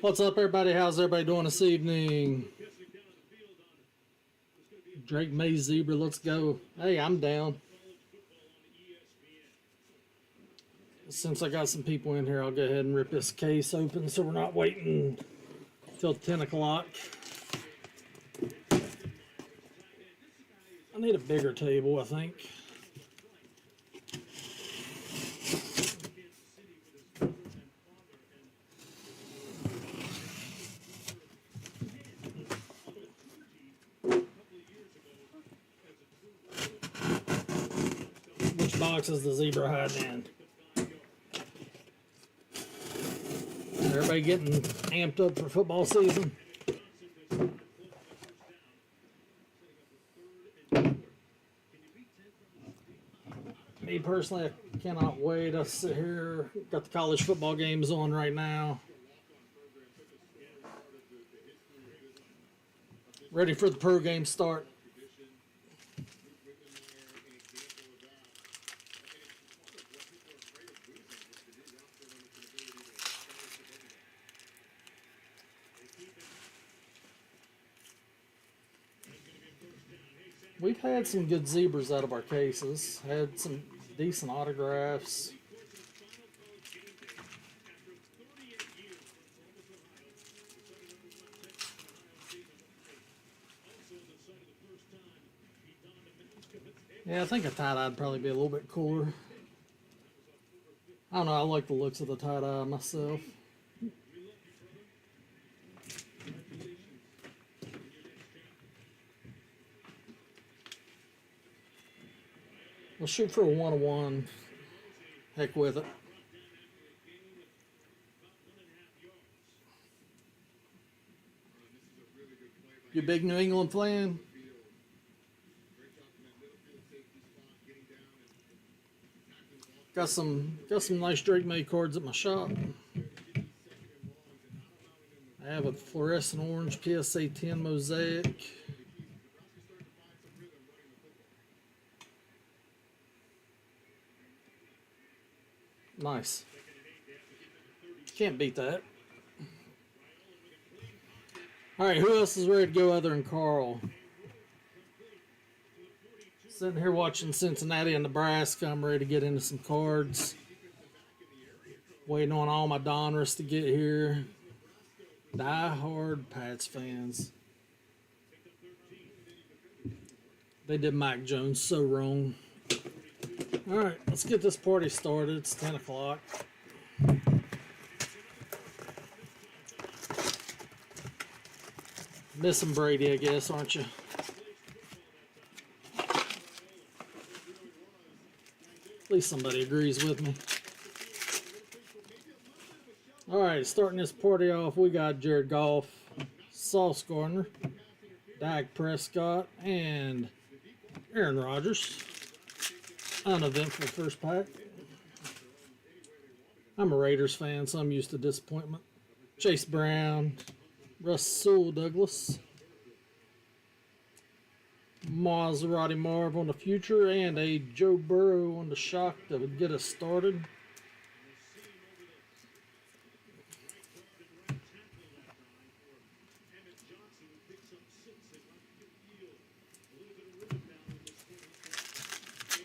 What's up, everybody? How's everybody doing this evening? Drake May Zebra, let's go. Hey, I'm down. Since I got some people in here, I'll go ahead and rip this case open so we're not waiting till 10 o'clock. I need a bigger table, I think. Which box is the Zebra hiding in? Everybody getting amped up for football season? Me personally, I cannot wait. I sit here, got the college football games on right now. Ready for the pro game start. We've had some good Zebras out of our cases. Had some decent autographs. Yeah, I think a tie-dye would probably be a little bit cooler. I don't know, I like the looks of the tie-dye myself. We'll shoot for a 1-1. Heck with it. You a big New England fan? Got some nice Drake May cards at my shop. I have a fluorescent orange PSA 10 mosaic. Nice. Can't beat that. Alright, who else is ready to go other than Carl? Sitting here watching Cincinnati and Nebraska. I'm ready to get into some cards. Waiting on all my Donruss to get here. Die-hard Pats fans. They did Mac Jones so wrong. Alright, let's get this party started. It's 10 o'clock. Missing Brady, I guess, aren't you? At least somebody agrees with me. Alright, starting this party off, we got Jared Goff, Sauce Gardner, Dak Prescott, and Aaron Rodgers. Uneventful first pack. I'm a Raiders fan, so I'm used to disappointment. Chase Brown, Russell Douglas, Maserati Marv on the future, and a Joe Burrow on the shock that would get us started.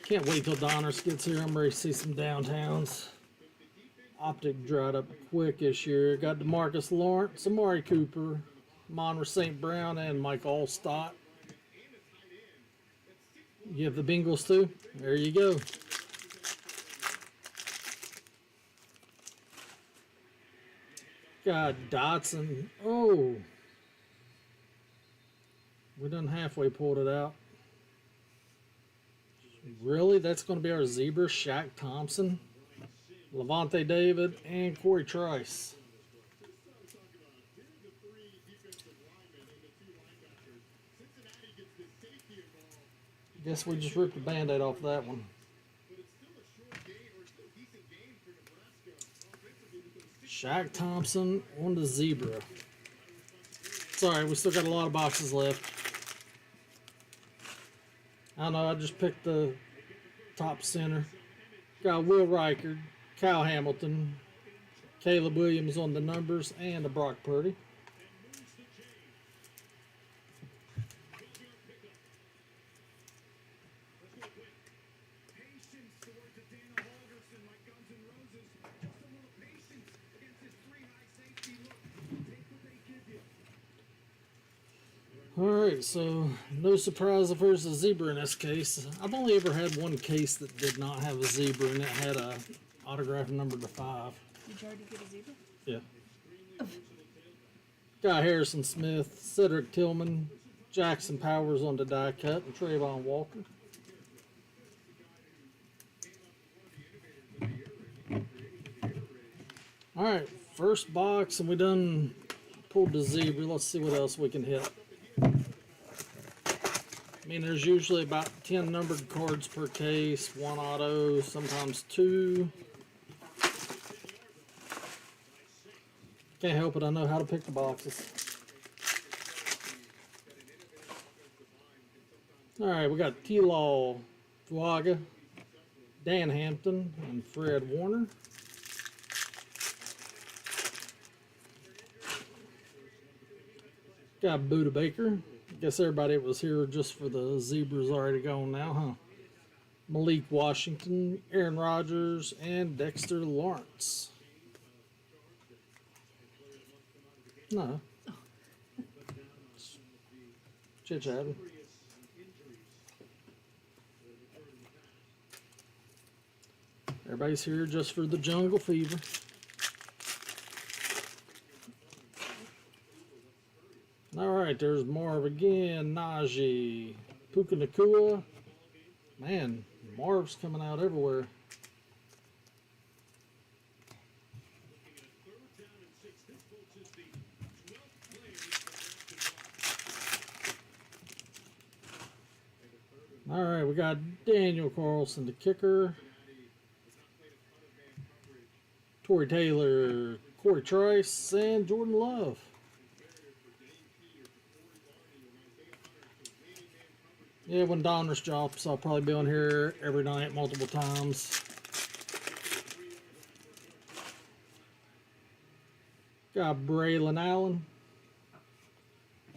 Can't wait till Donruss gets here. I'm ready to see some downtowns. Optic dried up quick this year. Got DeMarcus Lawrence, Amari Cooper, Monroe St. Brown, and Mike Allstott. You have the Bengals too? There you go. Got Dotson. Oh. We done halfway pulled it out. Really? That's going to be our Zebra? Shaq Thompson, Levante David, and Corey Trice. Guess we just ripped the Band-Aid off that one. Shaq Thompson on the Zebra. Sorry, we still got a lot of boxes left. I don't know, I just picked the top center. Got Will Reichard, Kyle Hamilton, Caleb Williams on the numbers, and a Brock Purdy. Alright, so no surprise if there's a zebra in this case. I've only ever had one case that did not have a zebra, and it had a autograph number to 5. Did you already get a zebra? Yeah. Got Harrison Smith, Cedric Tillman, Jackson Powers on the die cut, and Trayvon Walker. Alright, first box, and we done pulled the zebra. Let's see what else we can hit. I mean, there's usually about 10 numbered cards per case, 1 auto, sometimes 2. Can't help it, I know how to pick the boxes. Alright, we got T-Law, Fuaga, Dan Hampton, and Fred Warner. Got Buda Baker. Guess everybody that was here just for the zebras already gone now, huh? Malik Washington, Aaron Rodgers, and Dexter Lawrence. No. Chit-chatting. Everybody's here just for the jungle fever. Alright, there's Marv again, Najee, Puka Nacua. Man, Marv's coming out everywhere. Alright, we got Daniel Carlson, the kicker. Torrey Taylor, Corey Trice, and Jordan Love. Yeah, when Donruss drops, I'll probably be on here every night, multiple times. Got Braylon Allen.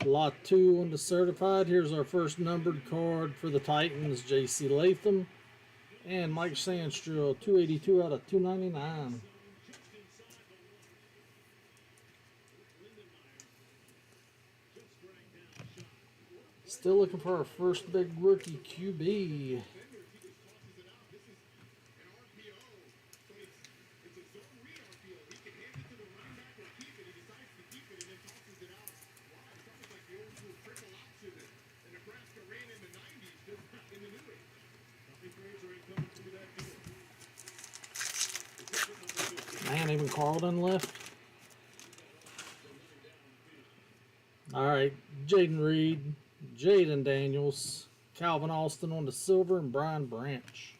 Lot 2 on the certified. Here's our first numbered card for the Titans, J.C. Latham. And Mike Sandstrill, 282 out of 299. Still looking for our first big rookie QB. Man, even Carlton left. All right, Jaden Reed, Jaden Daniels, Calvin Austin on the silver, and Brian Branch.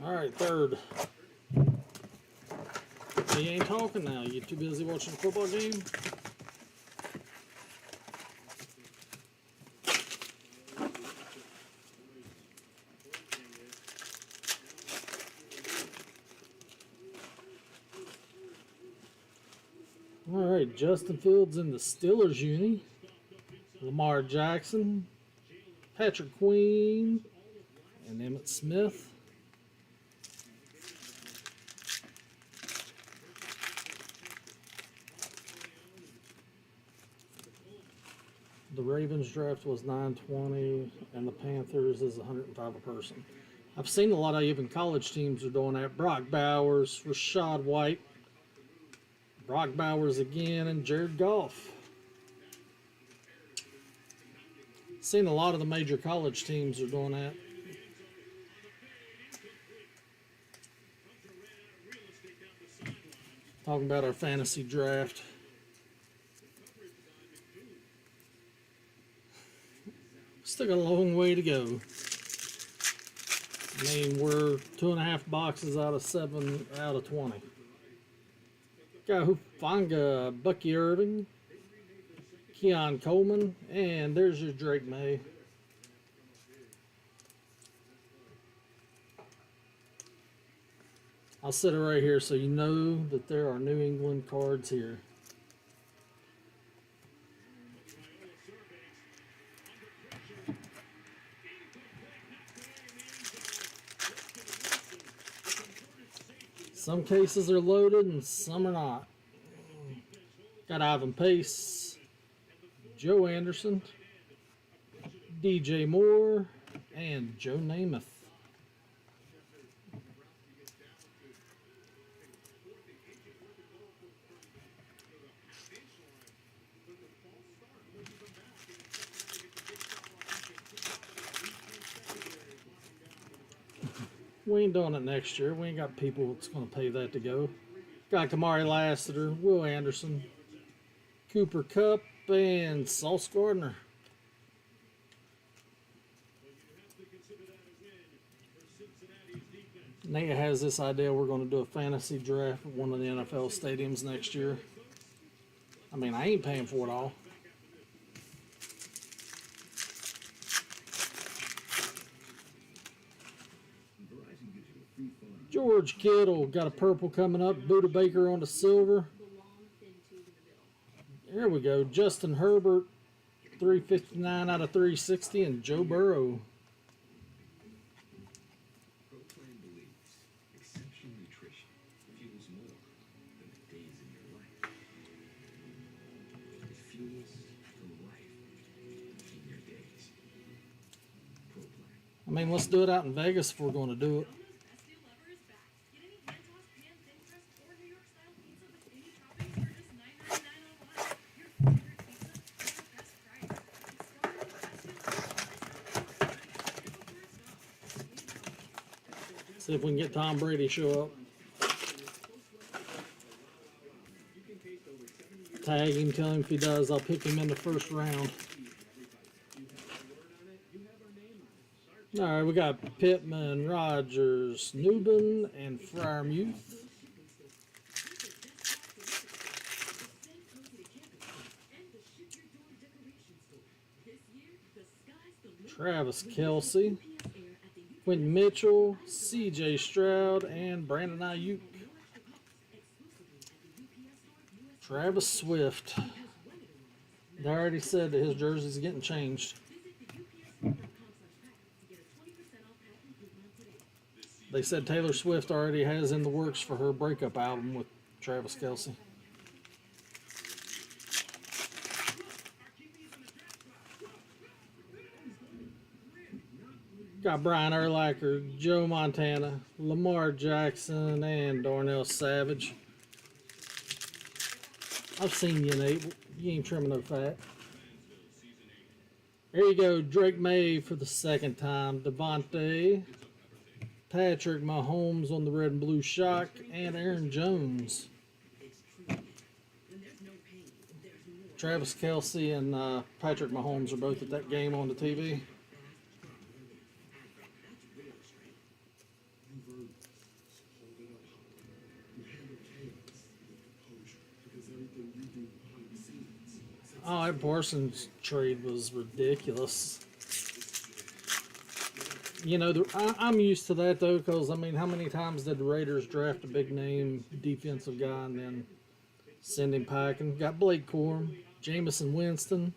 All right, third. You ain't talking now. You too busy watching the football game? All right, Justin Fields in the Steelers uni. Lamar Jackson, Patrick Queen, and Emmitt Smith. The Ravens draft was 920, and the Panthers is 105 a person. I've seen a lot of even college teams are doing that. Brock Bowers, Rashad White, Brock Bowers again, and Jared Goff. Seen a lot of the major college teams are doing that. Talking about our fantasy draft. Still got a long way to go. I mean, we're 2.5 boxes out of 7 out of 20. Got Hufanga, Bucky Irving, Keon Coleman, and there's your Drake May. I'll set it right here so you know that there are New England cards here. Some cases are loaded and some are not. Got Ivan Pace, Joe Anderson, DJ Moore, and Joe Namath. We ain't doing it next year. We ain't got people that's going to pay that to go. Got Kamari Lassiter, Will Anderson, Cooper Kupp, and Sauce Gardner. Nate has this idea we're going to do a fantasy draft at one of the NFL stadiums next year. I mean, I ain't paying for it all. George Kittle got a purple coming up. Buda Baker on the silver. There we go. Justin Herbert, 359 out of 360, and Joe Burrow. I mean, let's do it out in Vegas if we're going to do it. See if we can get Tom Brady show up. Tag him, tell him if he does, I'll pick him in the first round. All right, we got Pittman, Rogers, Newman, and Freiermuth. Travis Kelce, Quentin Mitchell, C.J. Stroud, and Brandon Ayuk. Travis Swift. They already said that his jersey's getting changed. They said Taylor Swift already has in the works for her breakup album with Travis Kelce. Got Brian Urlacher, Joe Montana, Lamar Jackson, and Darnell Savage. I've seen you, Nate. You ain't trimming no fat. There you go. Drake May for the second time. Devontae, Patrick Mahomes on the red and blue shock, and Aaron Jones. Travis Kelce and Patrick Mahomes are both at that game on the TV. Oh, that Parsons trade was ridiculous. You know, I'm used to that, though, because, I mean, how many times did the Raiders draft a big-name defensive guy and then send him packing? Got Blake Corum, Jameson Winston,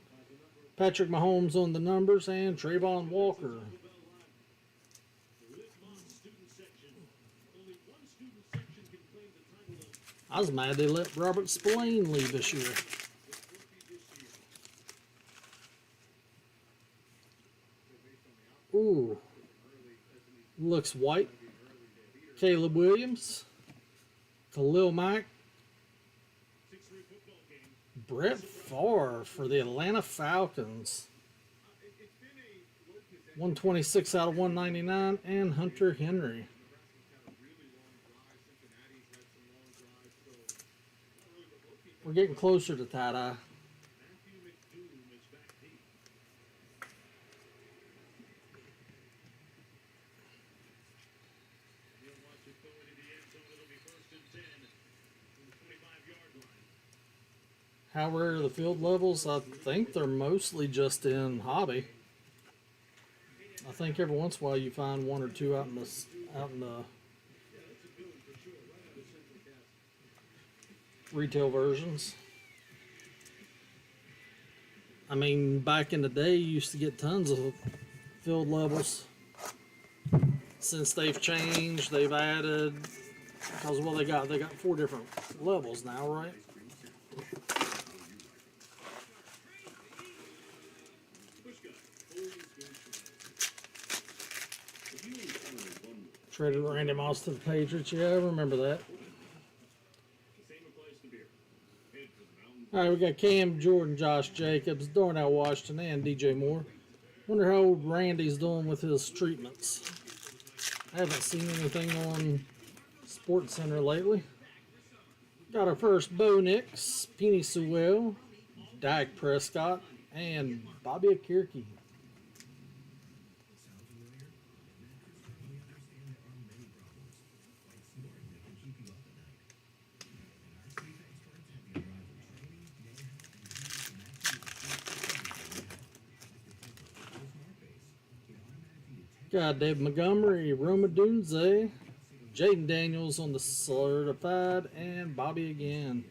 Patrick Mahomes on the numbers, and Trayvon Walker. I was mad they let Robert Spillane leave this year. Ooh. Looks white. Caleb Williams. Khalil Mack. Brett Favre for the Atlanta Falcons. 126 out of 199. And Hunter Henry. We're getting closer to tie-dye. How rare are the field levels? I think they're mostly just in hobby. I think every once in a while you find one or two out in the retail versions. I mean, back in the day, you used to get tons of field levels. Since they've changed, they've added, because well, they got 4 different levels now, right? Traded Randy Moss to the Patriots. Yeah, I remember that. All right, we got Cam Jordan, Josh Jacobs, Darnell Washington, and DJ Moore. Wonder how old Randy's doing with his treatments. I haven't seen anything on Sports Center lately. Got our first Bo Nix, Penny Sewell, Dak Prescott, and Bobby Akirki. Got Dave Montgomery, Roma Dunze, Jaden Daniels on the certified, and Bobby again.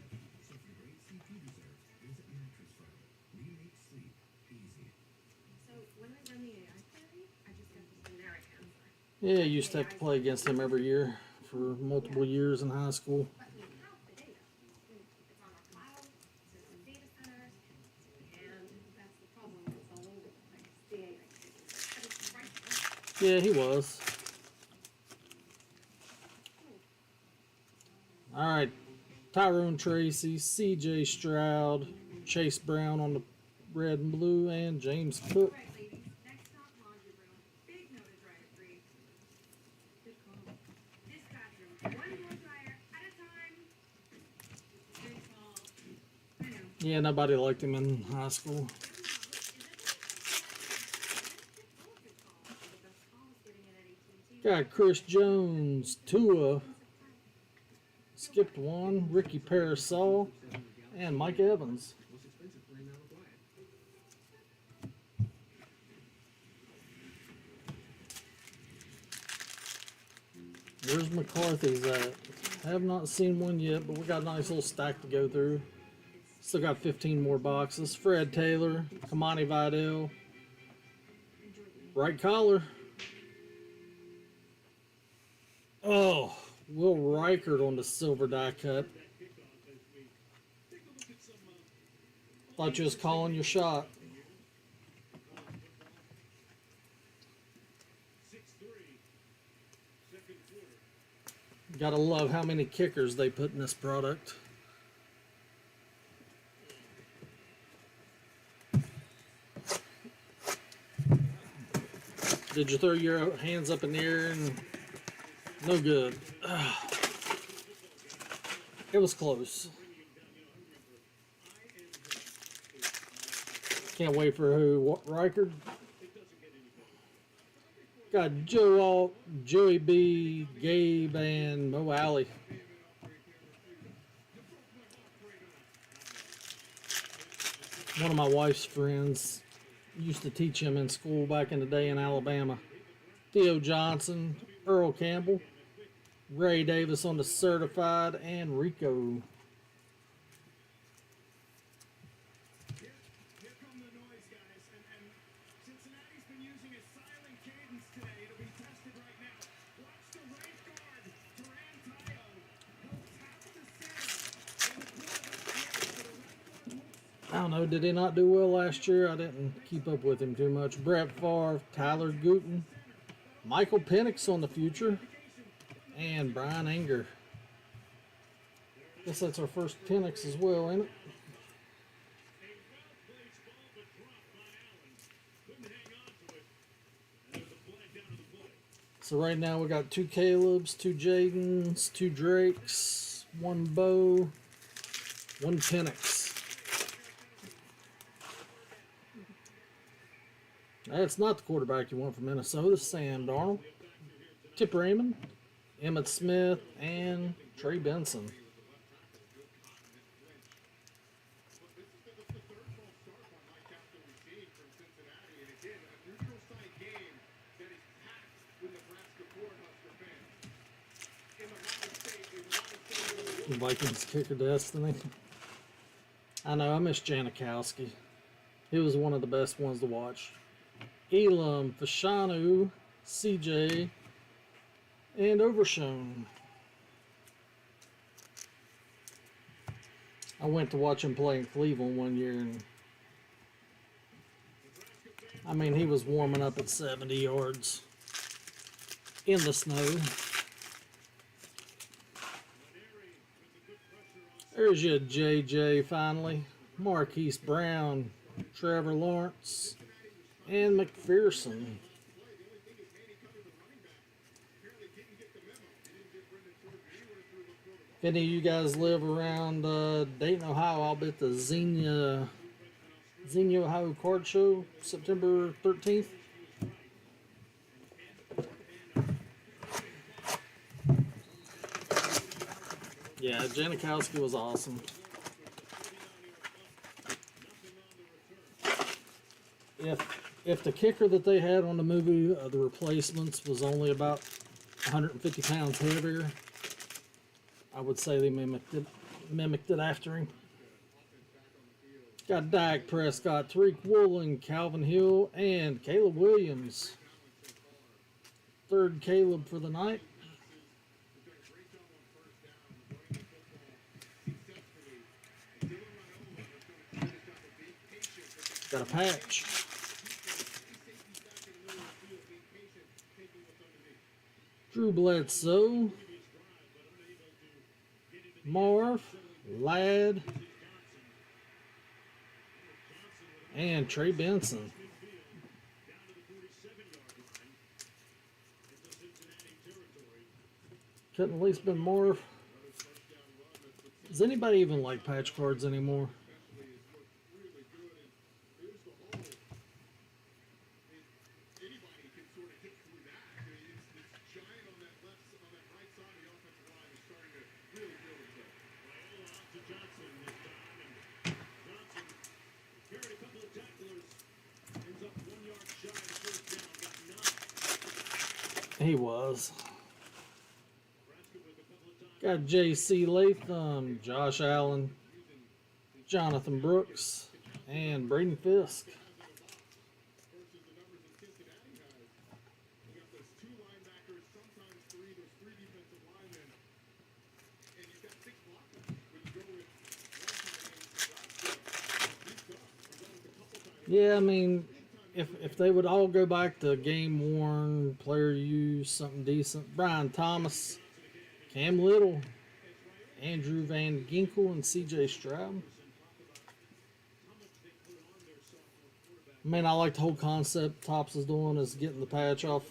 Yeah, I used to have to play against him every year for multiple years in high school. Yeah, he was. All right, Tyrone Tracy, CJ Stroud, Chase Brown on the red and blue, and James Cook. Yeah, nobody liked him in high school. Got Chris Jones, Tua, skipped one, Ricky Parasol, and Mike Evans. Where's McCarthy's at? Have not seen one yet, but we got a nice little stack to go through. Still got 15 more boxes. Fred Taylor, Kamani Vidal, right collar. Oh, Will Reichert on the silver die cut. Thought you was calling your shot. Gotta love how many kickers they put in this product. Did you throw your hands up in the air and no good? It was close. Can't wait for who? Reichert? Got Joe Alt, Joey B, Gabe, and Mo Alley. One of my wife's friends used to teach him in school back in the day in Alabama. Theo Johnson, Earl Campbell, Ray Davis on the certified, and Rico. I don't know, did he not do well last year? I didn't keep up with him too much. Brett Favre, Tyler Gooten, Michael Penix on the future, and Brian Anger. Guess that's our first Penix as well, ain't it? So right now we got 2 Calebs, 2 Jadens, 2 Drakes, 1 Bo, 1 Penix. That's not the quarterback you want from Minnesota. Sam Darnold, Tip Raymond, Emmitt Smith, and Trey Benson. Vikings kicker destiny. I know, I miss Janikowski. He was one of the best ones to watch. Elam, Fashanu, CJ, and Overshown. I went to watch him play in Cleveland one year, and I mean, he was warming up at 70 yards in the snow. There's your JJ finally. Marquise Brown, Trevor Lawrence, and McPherson. If any of you guys live around Dayton, Ohio, I'll be at the Xenia, Ohio Card Show, September 13th. Yeah, Janikowski was awesome. If the kicker that they had on the movie, The Replacements, was only about 150 pounds heavier, I would say they mimicked it after him. Got Dak Prescott, Tariq Woolen, Calvin Hill, and Caleb Williams. Third Caleb for the night. Got a patch. Drew Bledsoe, Marv, Ladd, and Trey Benson. Couldn't at least been Marv. Does anybody even like patch cards anymore? He was. Got J.C. Latham, Josh Allen, Jonathan Brooks, and Braden Fisk. Yeah, I mean, if they would all go back to game worn, player use, something decent. Brian Thomas, Cam Little, Andrew Van Ginkel, and C.J. Stroud. I mean, I like the whole concept Topps is doing is getting the patch off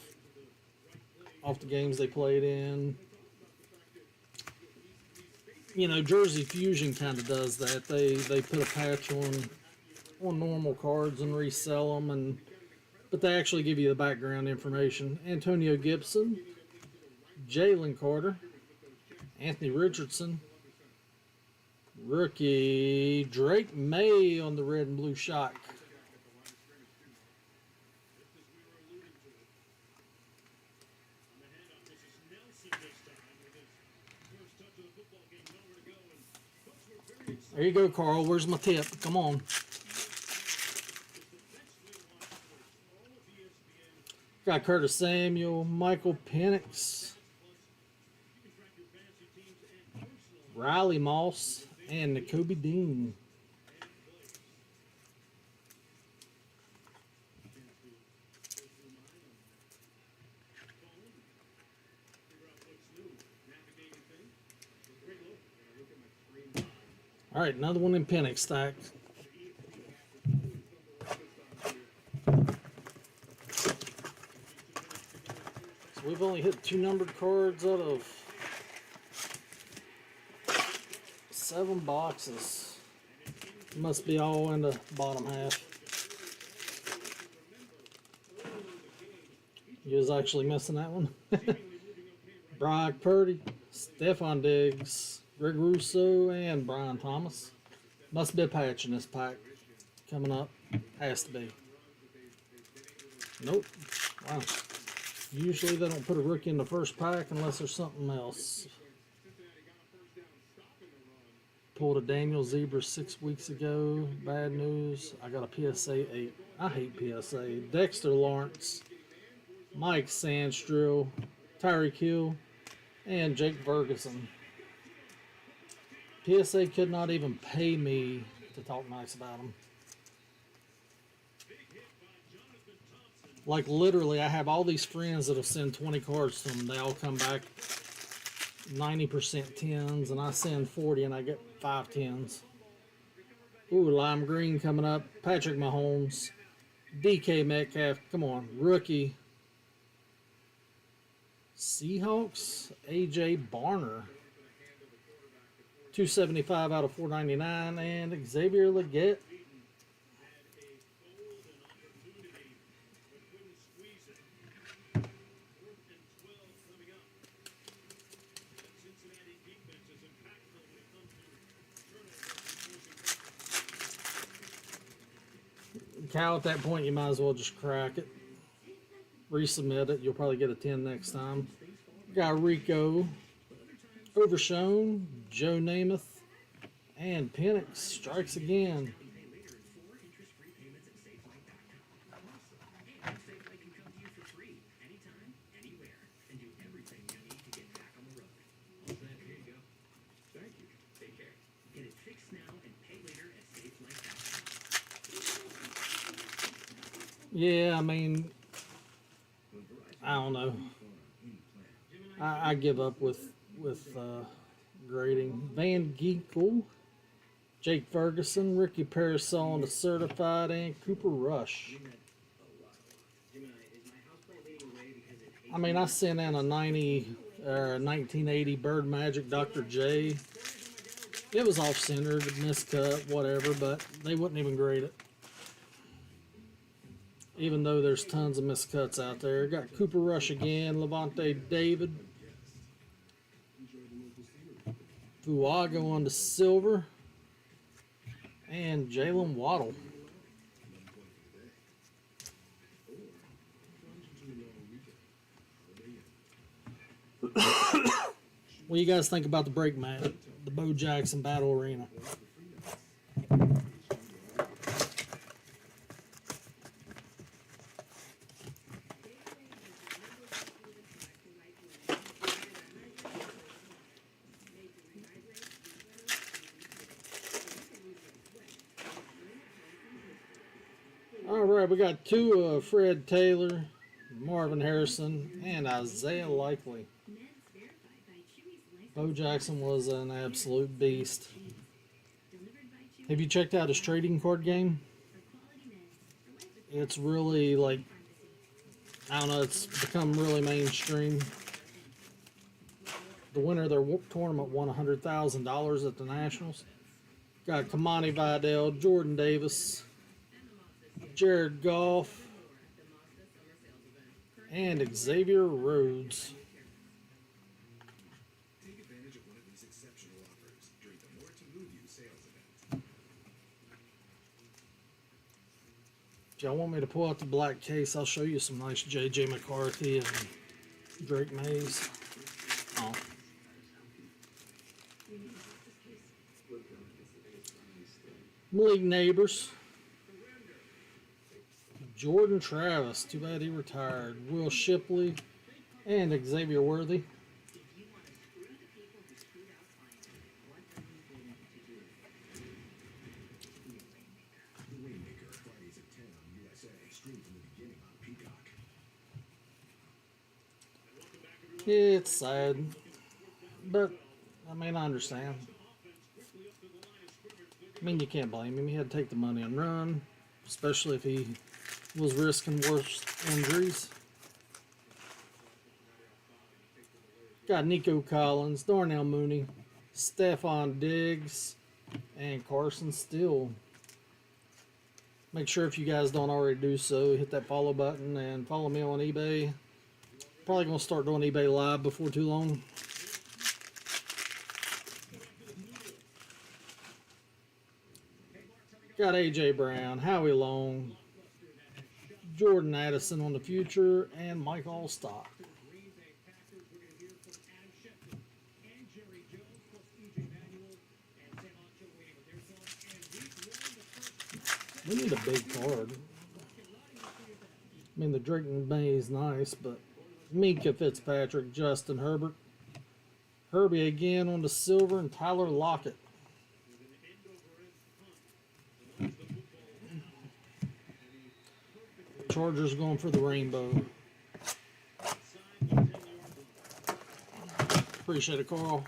the games they played in. You know, Jersey Fusion kind of does that. They put a patch on normal cards and resell them, but they actually give you the background information. Antonio Gibson, Jalen Carter, Anthony Richardson, rookie Drake May on the red and blue shock. There you go, Carl. Where's my tip? Come on. Got Curtis Samuel, Michael Penix, Riley Moss, and Nakobe Dean. All right, another one in Penix stack. We've only hit 2 numbered cards out of 7 boxes. Must be all in the bottom half. You was actually missing that one. Brock Purdy, Stephon Diggs, Greg Russo, and Brian Thomas. Must be a patch in this pack coming up. Has to be. Nope. Wow. Usually they don't put a rookie in the first pack unless there's something else. Pulled a Daniel Zebra 6 weeks ago. Bad news. I got a PSA 8. I hate PSA. Dexter Lawrence, Mike Sandstrill, Tyreek Hill, and Jake Ferguson. PSA could not even pay me to talk nice about them. Like literally, I have all these friends that have sent 20 cards to them. They all come back 90% 10s, and I send 40 and I get 5 10s. Ooh, lime green coming up. Patrick Mahomes, DK Metcalf, come on, rookie. Seahawks, AJ Barner, 275 out of 499, and Xavier Legette. Cal, at that point, you might as well just crack it. Resubmit it. You'll probably get a 10 next time. Got Rico, Overshown, Joe Namath, and Penix strikes again. Yeah, I mean, I don't know. I give up with grading. Van Ginkel, Jake Ferguson, Ricky Parasol on the certified, and Cooper Rush. I mean, I sent in a 1980 Bird Magic Dr. J. It was off-centered, miscut, whatever, but they wouldn't even grade it. Even though there's tons of miscuts out there. Got Cooper Rush again, Levante David. Fuago on the silver. And Jalen Waddle. What do you guys think about the break mat? The Bo Jackson Battle Arena. Alright, we got two of Fred Taylor, Marvin Harrison, and Isaiah Likely. Bo Jackson was an absolute beast. Have you checked out his trading card game? It's really like, I don't know, it's become really mainstream. The winner of their tournament won $100,000 at the Nationals. Got Kamani Vidal, Jordan Davis, Jared Goff, and Xavier Rhodes. If y'all want me to pull out the black case, I'll show you some nice J.J. McCarthy and Drake Mays. Oh. Malik Neighbors. Jordan Travis, too bad he retired. Will Shipley and Xavier Worthy. Yeah, it's sad, but I mean, I understand. I mean, you can't blame him. He had to take the money and run, especially if he was risking worse injuries. Got Nico Collins, Darnell Mooney, Stephon Diggs, and Carson Steele. Make sure if you guys don't already do so, hit that follow button and follow me on eBay. Probably going to start doing eBay Live before too long. Got AJ Brown, Howie Long, Jordan Addison on the future, and Mike Allstock. We need a big card. I mean, the Drayton May is nice, but Minka Fitzpatrick, Justin Herbert, Herbie again on the silver, and Tyler Lockett. Chargers going for the rainbow. Appreciate it, Carl.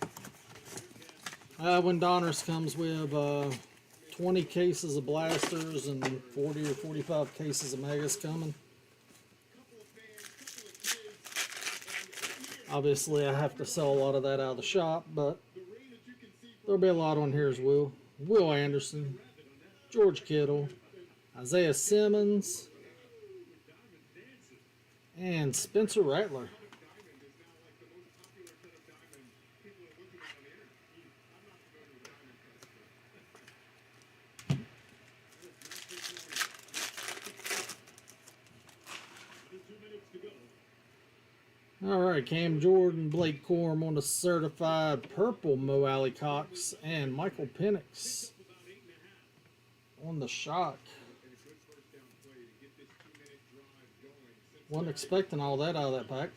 When Donners comes, we have 20 cases of blasters and 40 or 45 cases of megas coming. Obviously, I have to sell a lot of that out of the shop, but there'll be a lot on here as well. Will Anderson, George Kittle, Isaiah Simmons, and Spencer Rattler. All right, Cam Jordan, Blake Corum on the certified purple, Mo Alley Cox, and Michael Penix on the shock. Wasn't expecting all that out of that pack.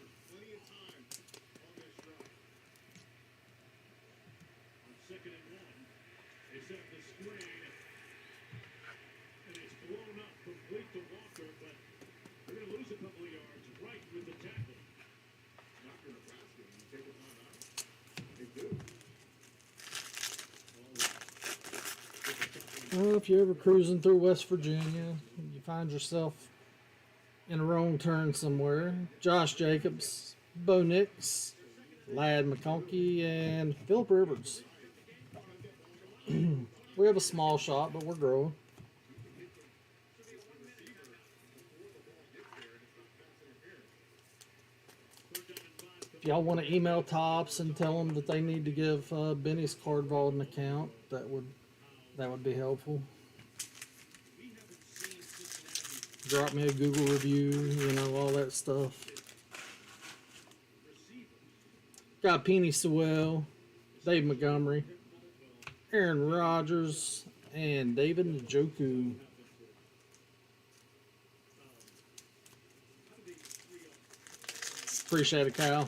Well, if you're ever cruising through West Virginia, you find yourself in a wrong turn somewhere, Josh Jacobs, Bo Nix, Ladd McConkey, and Phillip Rivers. We have a small shop, but we're growing. If y'all want to email Tops and tell them that they need to give Benny's Card Vault an account, that would be helpful. Drop me a Google review, you know, all that stuff. Got Penny Sewell, Dave Montgomery, Aaron Rodgers, and David Njoku. Appreciate it, Kyle.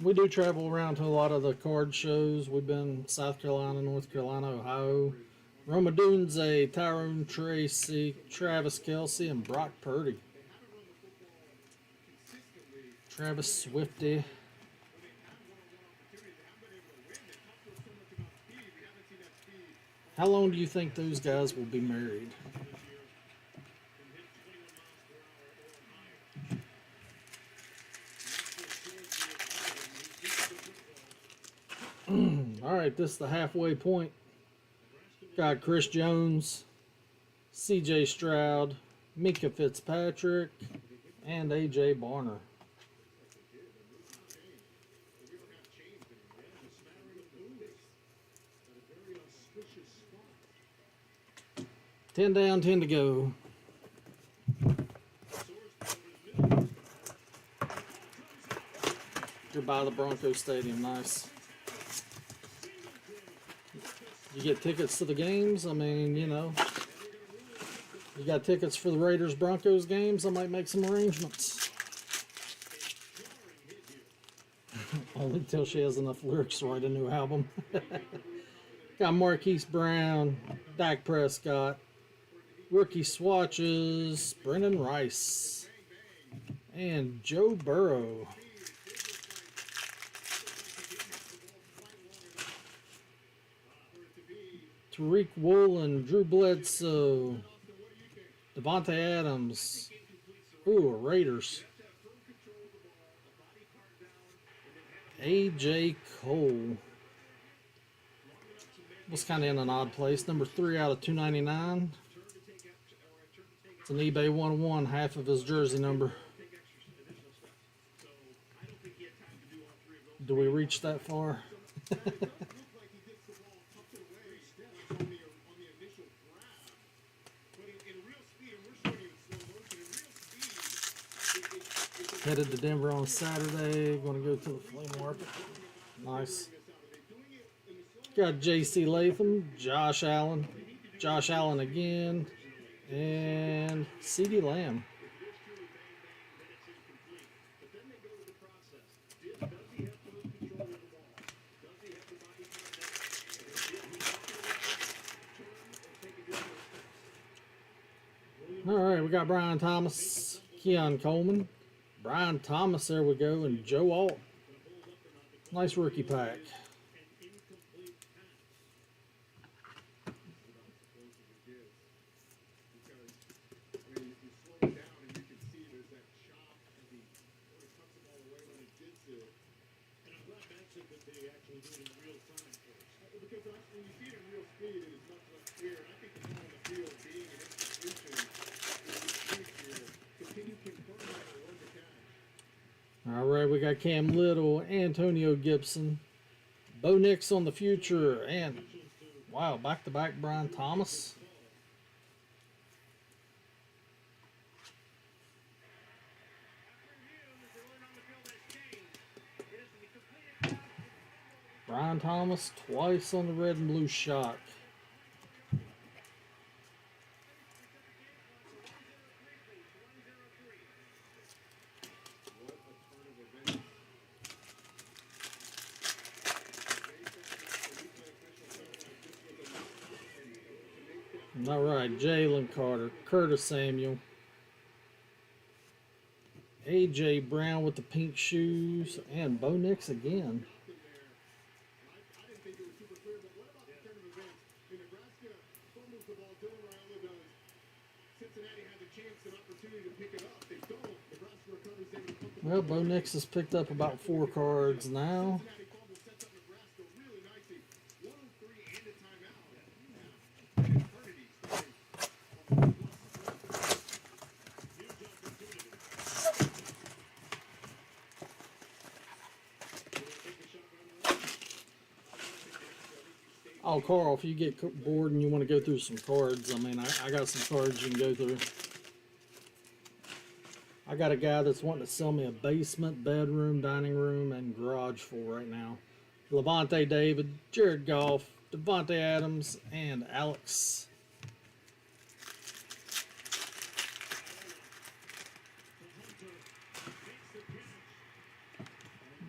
We do travel around to a lot of the card shows. We've been South Carolina, North Carolina, Ohio. Roma Dunze, Tyrone Tracy, Travis Kelce, and Brock Purdy. Travis Swifty. How long do you think those guys will be married? All right, this is the halfway point. Got Chris Jones, C.J. Stroud, Minka Fitzpatrick, and A.J. Barner. Ten down, 10 to go. You're by the Broncos Stadium, nice. You get tickets to the games. I mean, you know, you got tickets for the Raiders-Broncos games. I might make some arrangements. Only till she has enough lyrics to write a new album. Got Marquise Brown, Dak Prescott, rookie swatches, Brendan Rice, and Joe Burrow. Tariq Woolen, Drew Bledsoe, Devontae Adams. Ooh, Raiders. A.J. Cole. Was kind of in an odd place. Number 3 out of 299. It's an eBay 101, half of his jersey number. Do we reach that far? Headed to Denver on Saturday. Going to go to the flea market. Nice. Got J.C. Latham, Josh Allen, Josh Allen again, and CeeDee Lamb. All right, we got Brian Thomas, Keon Coleman, Brian Thomas, there we go, and Joe Alt. Nice rookie pack. All right, we got Cam Little, Antonio Gibson, Bo Nix on the future, and wow, back-to-back Brian Thomas. Brian Thomas twice on the red and blue shock. All right, Jalen Carter, Curtis Samuel, A.J. Brown with the pink shoes, and Bo Nix again. Well, Bo Nix has picked up about 4 cards now. Oh, Carl, if you get bored and you want to go through some cards, I mean, I got some cards you can go through. I got a guy that's wanting to sell me a basement, bedroom, dining room, and garage for right now. Levante David, Jared Goff, Devontae Adams, and Alex.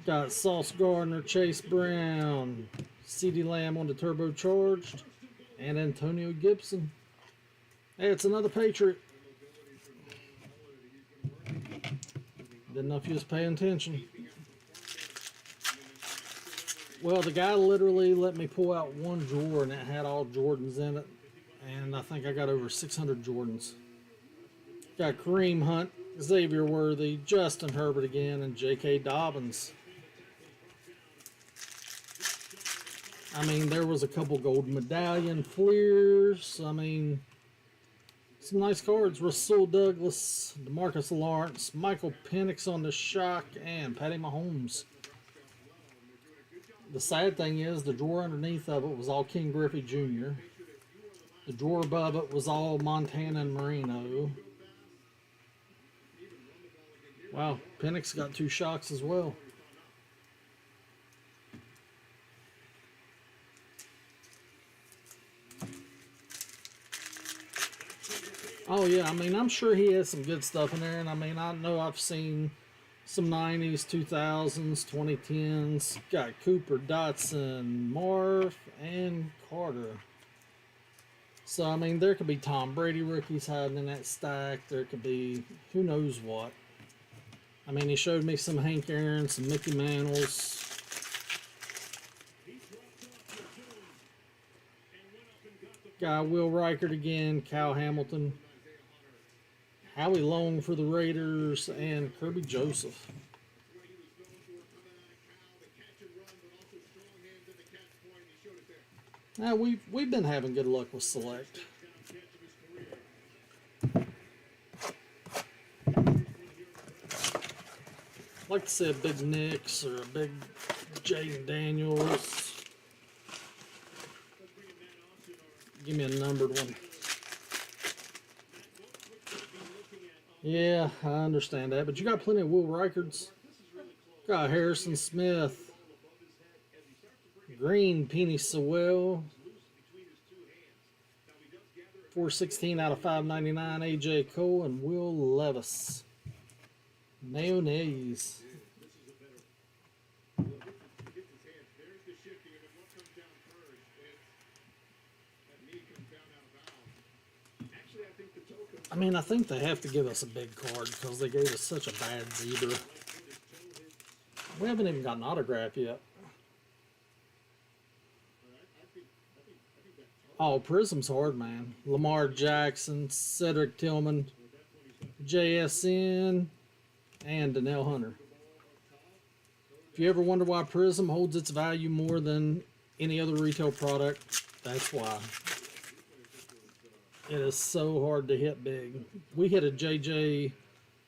Got Sauce Gardner, Chase Brown, CeeDee Lamb on the turbocharged, and Antonio Gibson. Hey, it's another Patriot. Didn't know if you was paying attention. Well, the guy literally let me pull out one drawer and it had all Jordans in it. And I think I got over 600 Jordans. Got Kareem Hunt, Xavier Worthy, Justin Herbert again, and J.K. Dobbins. I mean, there was a couple gold medallion fleers. I mean, some nice cards. Rasul Douglas, DeMarcus Lawrence, Michael Penix on the shock, and Patty Mahomes. The sad thing is, the drawer underneath of it was all King Griffey Jr. The drawer above it was all Montana and Marino. Wow, Penix got 2 shocks as well. Oh yeah, I mean, I'm sure he has some good stuff in there, and I mean, I know I've seen some 90s, 2000s, 2010s. Got Cooper, Dotson, Marv, and Carter. So, I mean, there could be Tom Brady rookies hiding in that stack. There could be who knows what. I mean, he showed me some Hank Aaron, some Mickey Mantles. Got Will Reichert again, Kyle Hamilton, Howie Long for the Raiders, and Kirby Joseph. Now we've been having good luck with Select. Like to see a big Knicks or a big Jaden Daniels. Give me a numbered one. Yeah, I understand that, but you got plenty of Will Reicherts. Got Harrison Smith, Green, Penny Sewell, 416 out of 599, A.J. Cole and Will Levis. Mayonnaise. I mean, I think they have to give us a big card because they gave us such a bad zebra. We haven't even got an autograph yet. Oh, Prism's hard, man. Lamar Jackson, Cedric Tillman, JSN, and Danielle Hunter. If you ever wonder why Prism holds its value more than any other retail product, that's why. It is so hard to hit big. We hit a J.J.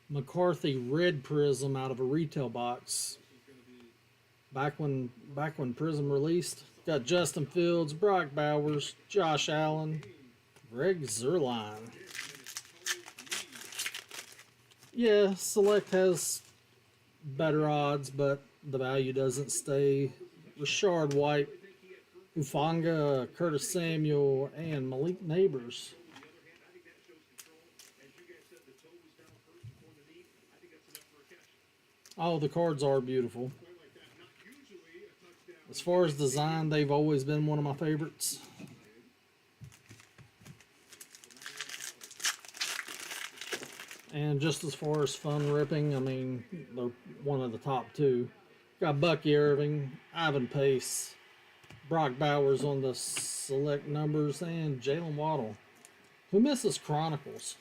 McCarthy red Prism out of a retail box back when Prism released. Got Justin Fields, Brock Bowers, Josh Allen, Greg Zuerlein. Yeah, Select has better odds, but the value doesn't stay. Rashard White, Hufanga, Curtis Samuel, and Malik Neighbors. Oh, the cards are beautiful. As far as design, they've always been one of my favorites. And just as far as fun ripping, I mean, they're one of the top two. Got Bucky Irving, Ivan Pace, Brock Bowers on the select numbers, and Jalen Waddle. Who misses Chronicles?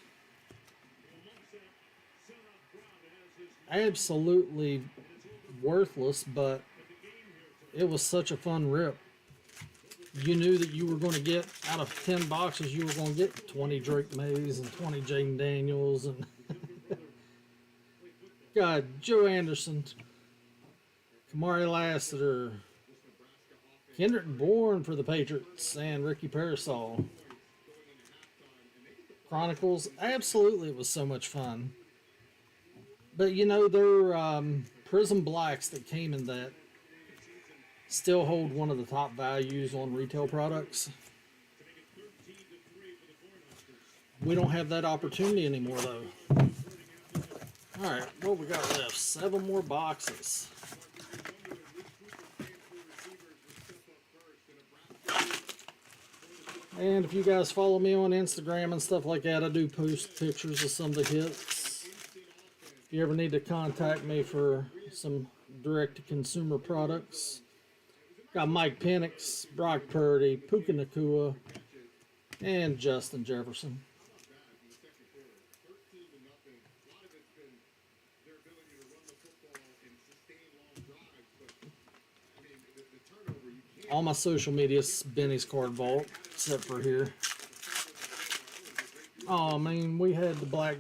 Absolutely worthless, but it was such a fun rip. You knew that you were going to get, out of 10 boxes, you were going to get 20 Drake Mays and 20 Jaden Daniels. And got Joe Anderson, Kamari Lassiter, Kendrick Bourne for the Patriots, and Ricky Parasol. Chronicles, absolutely, it was so much fun. But you know, their Prism Blacks that came in that still hold one of the top values on retail products. We don't have that opportunity anymore, though. Alright, what we got left? 7 more boxes. And if you guys follow me on Instagram and stuff like that, I do post pictures of some of the hits. If you ever need to contact me for some direct-to-consumer products. Got Mike Penix, Brock Purdy, Puka Nacua, and Justin Jefferson. All my social media is Benny's Card Vault, except for here. Oh, I mean, we had the black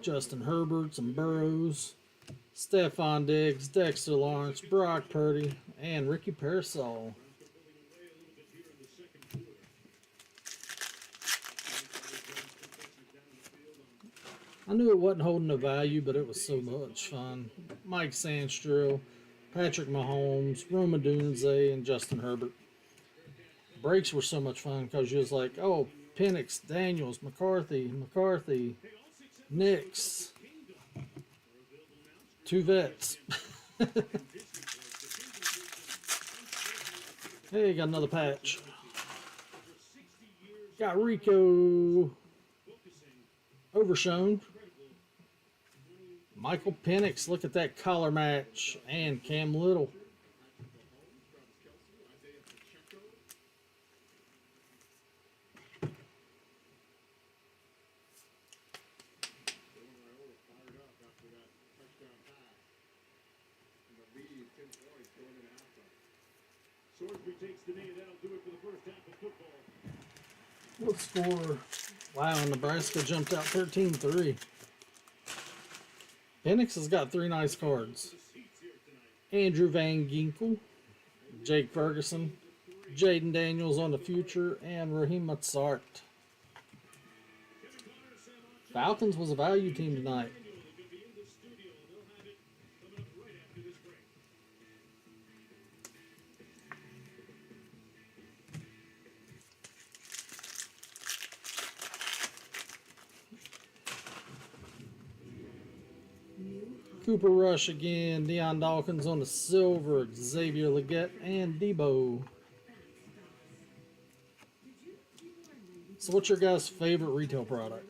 Justin Herberts and Burrows, Stephon Diggs, Dexter Lawrence, Brock Purdy, and Ricky Parasol. I knew it wasn't holding no value, but it was so much fun. Mike Sandstrill, Patrick Mahomes, Roma Dunze, and Justin Herbert. Breaks were so much fun because you was like, oh, Penix, Daniels, McCarthy, Nix. 2 vets. Hey, got another patch. Got Rico Overshown. Michael Penix, look at that collar match. And Cam Little. What score? Wow, Nebraska jumped out 13-3. Penix has got 3 nice cards. Andrew Van Ginkel, Jake Ferguson, Jaden Daniels on the future, and Raheem Motsart. Falcons was a value team tonight. Cooper Rush again, Deion Dawkins on the silver, Xavier Legette, and Debo. So what's your guys' favorite retail product?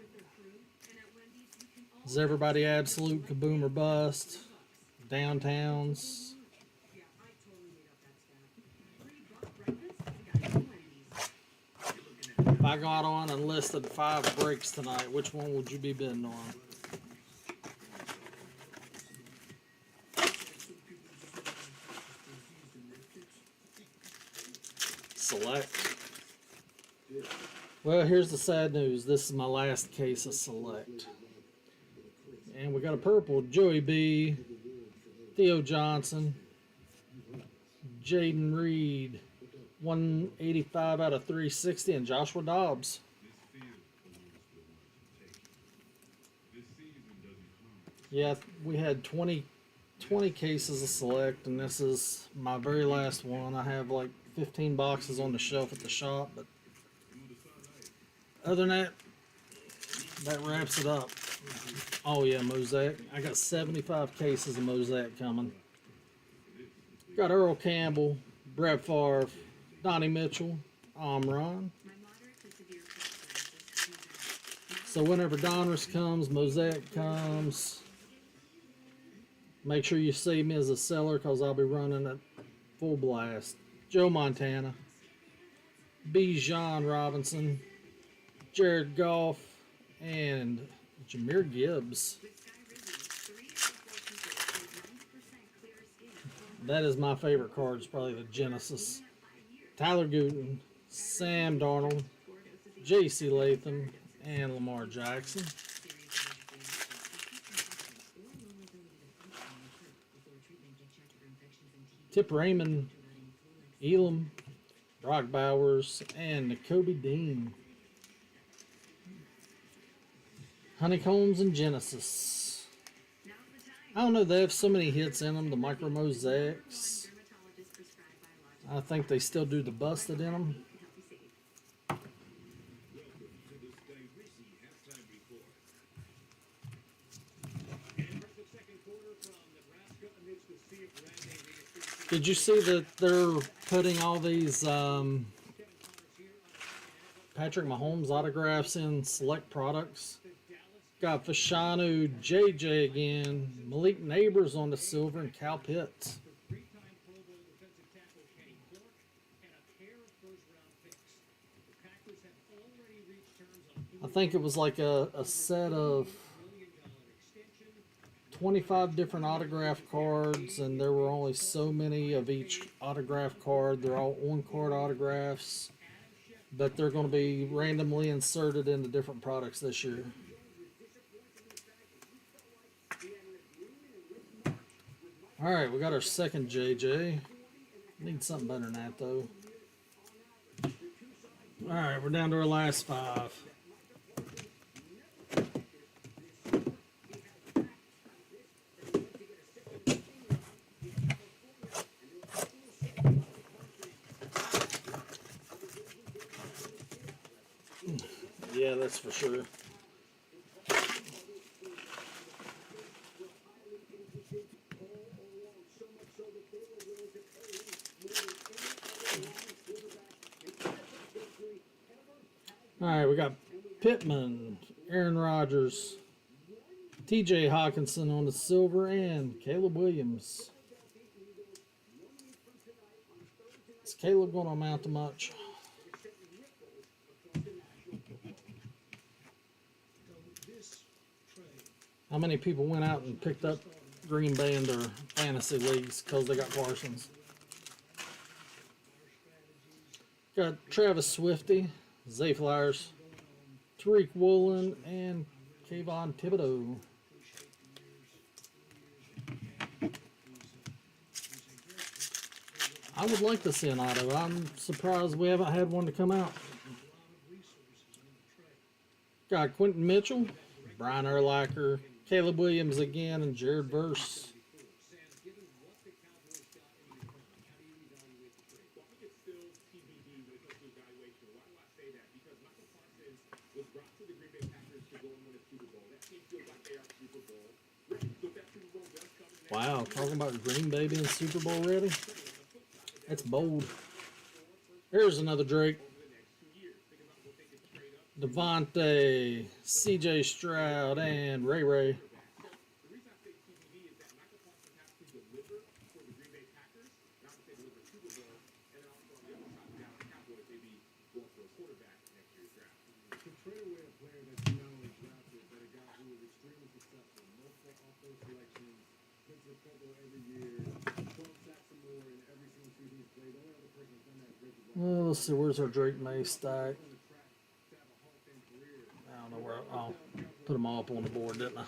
Is everybody absolute kaboom or bust? Downtowns? If I got on and listed 5 breaks tonight, which one would you be bidding on? Select. Well, here's the sad news. This is my last case of Select. And we got a purple. Joey B, Theo Johnson, Jaden Reed, 185 out of 360, and Joshua Dobbs. Yeah, we had 20 cases of Select, and this is my very last one. I have like 15 boxes on the shelf at the shop, but other than that, that wraps it up. Oh yeah, Mosaic. I got 75 cases of Mosaic coming. Got Earl Campbell, Brett Favre, Donnie Mitchell, Omron. So whenever Donruss comes, Mosaic comes. Make sure you save me as a seller because I'll be running at full blast. Joe Montana, Bijan Robinson, Jared Goff, and Jahmyr Gibbs. That is my favorite card. It's probably the Genesis. Tyler Gooden, Sam Darnold, J.C. Latham, and Lamar Jackson. Tip Raymond, Elam, Brock Bowers, and Nakobe Dean. Honeycombs and Genesis. I don't know, they have so many hits in them, the micro mosaics. I think they still do the busted in them. Did you see that they're putting all these Patrick Mahomes autographs in select products? Got Fashanu, JJ again, Malik Neighbors on the silver, and Cal Pitts. I think it was like a set of 25 different autograph cards, and there were only so many of each autograph card. They're all on-card autographs, but they're going to be randomly inserted into different products this year. All right, we got our second JJ. Need something better than that, though. All right, we're down to our last 5. Yeah, that's for sure. All right, we got Pittman, Aaron Rodgers, TJ Hawkinson on the silver, and Caleb Williams. Is Caleb going to amount to much? How many people went out and picked up Green Bay in their fantasy leagues because they got Parsons? Got Travis Swifty, Zay Flowers, Tariq Woolen, and Kayvon Thibodeau. I would like to see an auto. I'm surprised we haven't had one to come out. Got Quentin Mitchell, Brian Urlacher, Caleb Williams again, and Jared Verse. Wow, talking about Green Bay being Super Bowl ready. That's bold. Here's another Drake. Devontae, CJ Stroud, and Ray Ray. Well, let's see, where's our Drake May stack? I don't know where. I'll put them all up on the board, didn't I?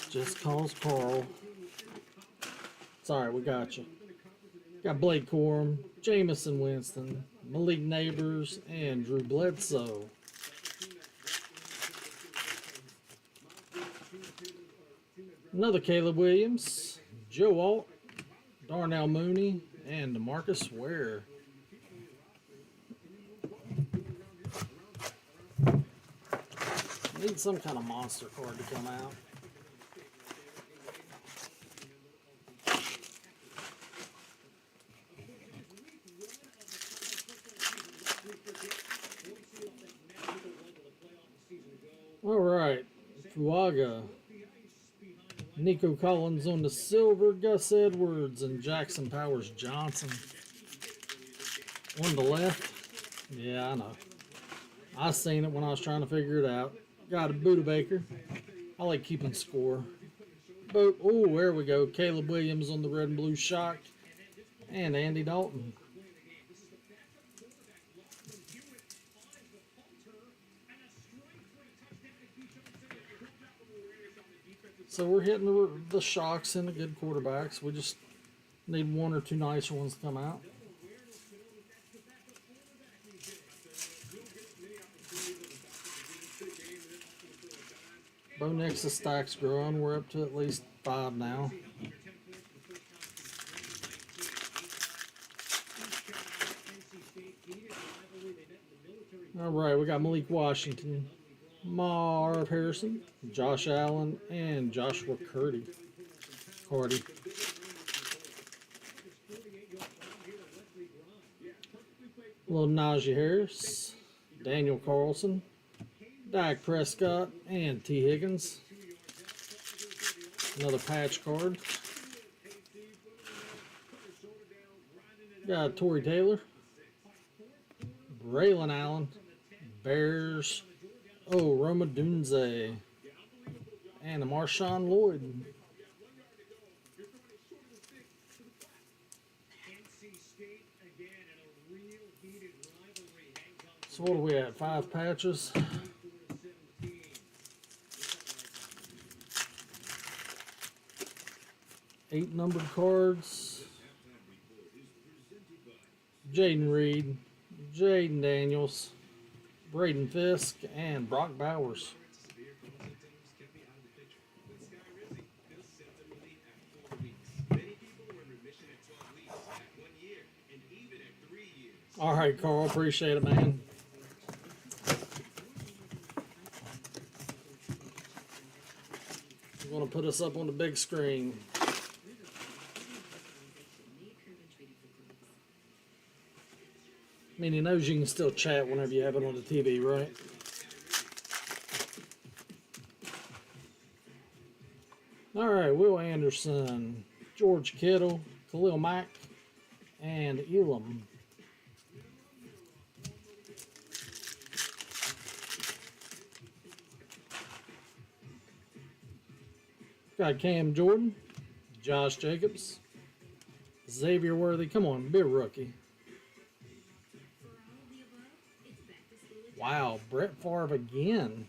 Just cause Carl. Sorry, we got you. Got Blake Corum, Jameson Winston, Malik Neighbors, and Drew Bledsoe. Another Caleb Williams, Joe Alt, Darnell Mooney, and DeMarcus Ware. Need some kind of monster card to come out. All right, Fuaga, Nico Collins on the silver, Gus Edwards, and Jackson Powers Johnson. On the left, yeah, I know. I seen it when I was trying to figure it out. Got a Buda Baker. I like keeping score. But, oh, there we go. Caleb Williams on the red and blue shock. And Andy Dalton. So we're hitting the shocks and the good quarterbacks. We just need one or two nicer ones to come out. Bo Nix's stack's growing. We're up to at least 5 now. All right, we got Malik Washington, Marv Harrison, Josh Allen, and Joshua Cardi. Little Najee Harris, Daniel Carlson, Dak Prescott, and T. Higgins. Another patch card. Got Torrey Taylor, Braylon Allen, Bears, Roma Dunze, and a Marshawn Lloyd. So what are we at? 5 patches. 8 numbered cards. Jaden Reed, Jaden Daniels, Braden Fisk, and Brock Bowers. All right, Carl, appreciate it, man. I'm going to put us up on the big screen. I mean, he knows you can still chat whenever you have it on the TV, right? All right, Will Anderson, George Kittle, Khalil Mack, and Elam. Got Cam Jordan, Josh Jacobs, Xavier Worthy. Come on, be a rookie. Wow, Brett Favre again.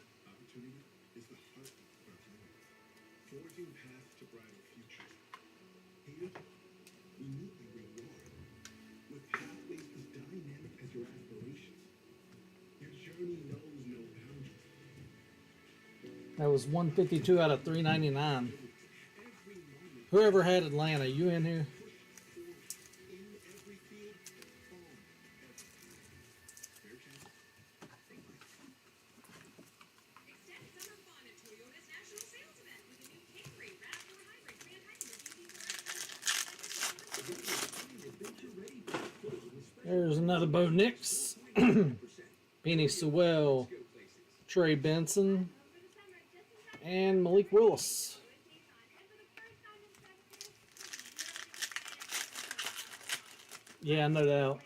That was 152 out of 399. Whoever had Atlanta, you in here? There's another Bo Nix. Penny Sewell, Trey Benson, and Malik Willis. Yeah, no doubt.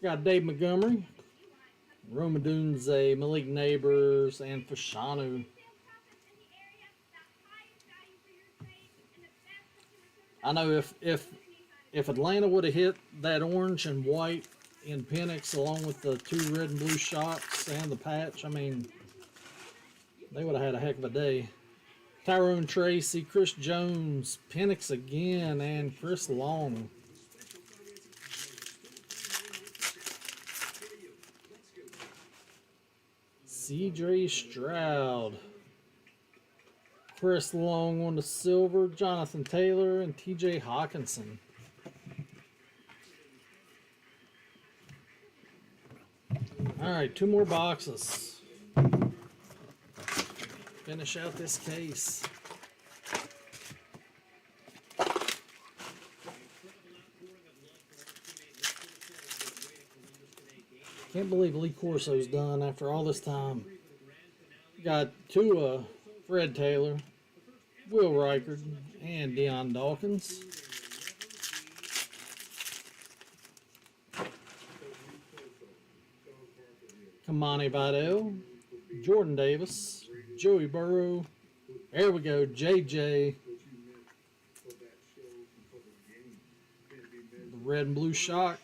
Got Dave Montgomery, Roma Dunze, Malik Neighbors, and Fashanu. I know if Atlanta would have hit that orange and white in Penix along with the 2 red and blue shots and the patch, I mean, they would have had a heck of a day. Tyrone Tracy, Chris Jones, Penix again, and Chris Long. C.J. Stroud, Chris Long on the silver, Jonathan Taylor, and T.J. Hawkinson. All right, 2 more boxes. Finish out this case. Can't believe Lee Corso's done after all this time. Got Tua, Fred Taylor, Will Reichard, and Deion Dawkins. Kamani Vidal, Jordan Davis, Joey Burrow. There we go, JJ. The red and blue shock.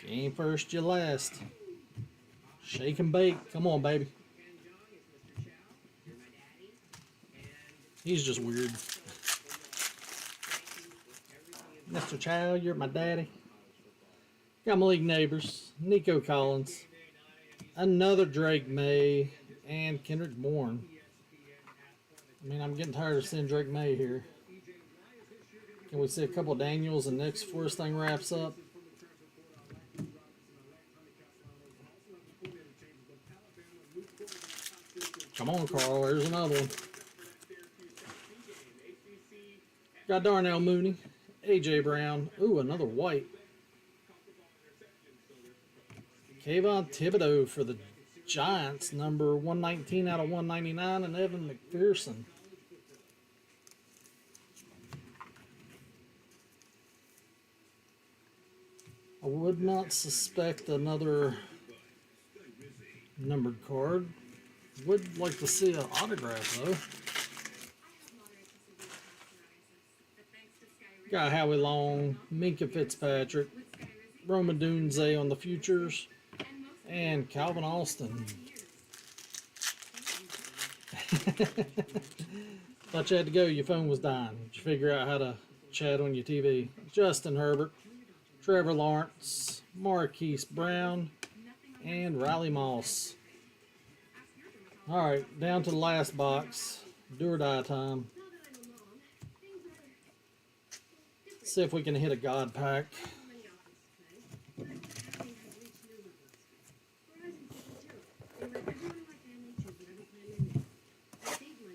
Ain't first, you last. Shake and bake. Come on, baby. He's just weird. Mr. Child, you're my daddy. Got Malik Neighbors, Nico Collins, another Drake May, and Kendrick Bourne. I mean, I'm getting tired of seeing Drake May here. Can we see a couple of Daniels and Nicks before this thing wraps up? Come on, Carl. There's another one. Got Darnell Mooney, A.J. Brown. Ooh, another white. Kayvon Thibodeau for the Giants, number 119 out of 199, and Evan McPherson. I would not suspect another numbered card. Would like to see an autograph, though. Got Howie Long, Minka Fitzpatrick, Roma Dunze on the futures, and Calvin Austin. Thought you had to go, your phone was dying. Did you figure out how to chat on your TV? Justin Herbert, Trevor Lawrence, Marquise Brown, and Riley Moss. Alright, down to the last box. Do or die time. See if we can hit a God pack.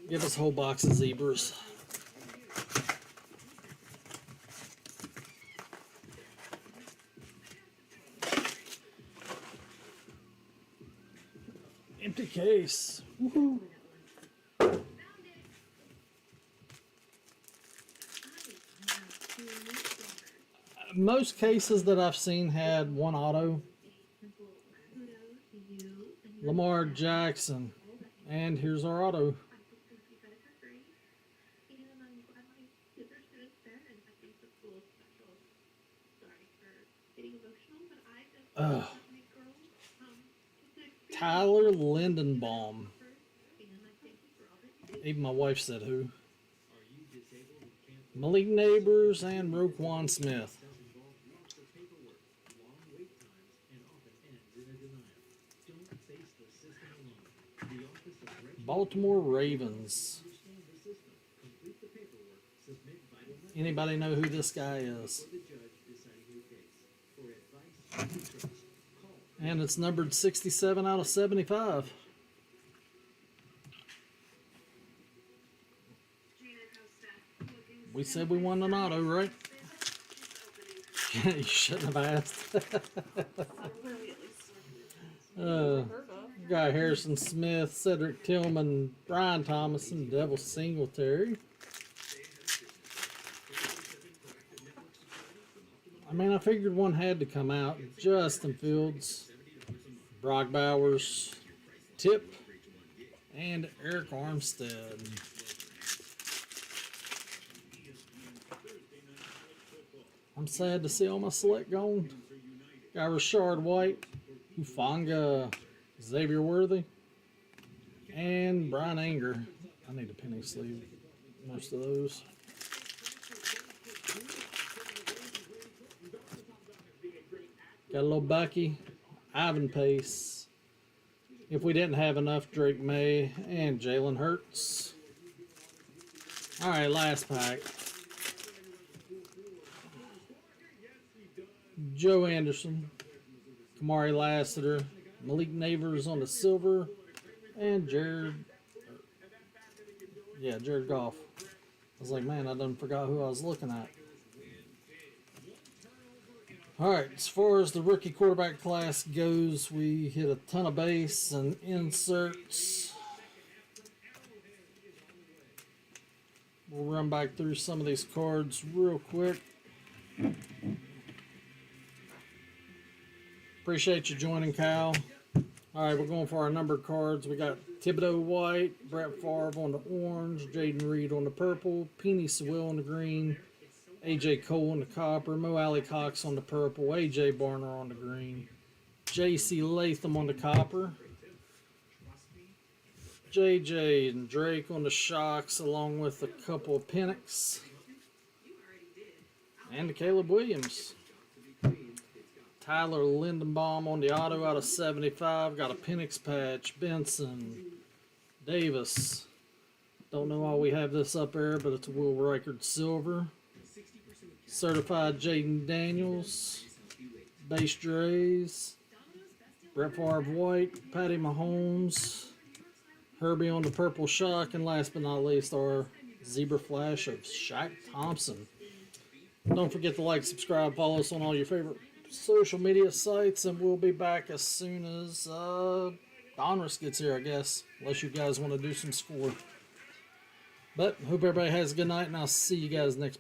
Give us a whole box of zebras. Empty case. Woohoo. Most cases that I've seen had one auto. Lamar Jackson. And here's our auto. Tyler Lindenbaum. Even my wife said who. Malik Neighbors and Roquan Smith. Baltimore Ravens. Anybody know who this guy is? And it's numbered 67 out of 75. said we won an auto, right? You shouldn't have asked. Got Harrison Smith, Cedric Tillman, Brian Thomason, Devil Singletary. I mean, I figured one had to come out. Justin Fields, Brock Bowers, Tip, and Eric Armstead. I'm sad to see all my select gone. Got Rashard White, Hufanga, Xavier Worthy, and Brian Anger. I need a penny sleeve most of those. Got a little Bucky, Ivan Pace. If we didn't have enough, Drake May and Jalen Hurts. All right, last pack. Joe Anderson, Kamari Lassiter, Malik Neighbors on the silver, and Jared Goff. I was like, man, I done forgot who I was looking at. All right, as far as the rookie quarterback class goes, we hit a ton of base and inserts. We'll run back through some of these cards real quick. Appreciate you joining, Kyle. All right, we're going for our numbered cards. We got Thibodeau White, Brett Favre on the orange, Jaden Reed on the purple, Penny Sewell on the green, A.J. Cole on the copper, Mo Alley Cox on the purple, A.J. Barner on the green, J.C. Latham on the copper, J.J. and Drake on the shocks, along with a couple of Penix, and the Caleb Williams. Tyler Lindenbaum on the auto out of 75. Got a Penix patch. Benson. Davis. Don't know why we have this up there, but it's a Will Reichard silver. Certified Jaden Daniels. Base Drays. Brett Favre white. Patty Mahomes. Herbie on the purple shock. And last but not least, our Zebra Flash of Shaq Thompson. Don't forget to like, subscribe, follow us on all your favorite social media sites, and we'll be back as soon as Donruss gets here, I guess, unless you guys want to do some score. But hope everybody has a good night, and I'll see you guys next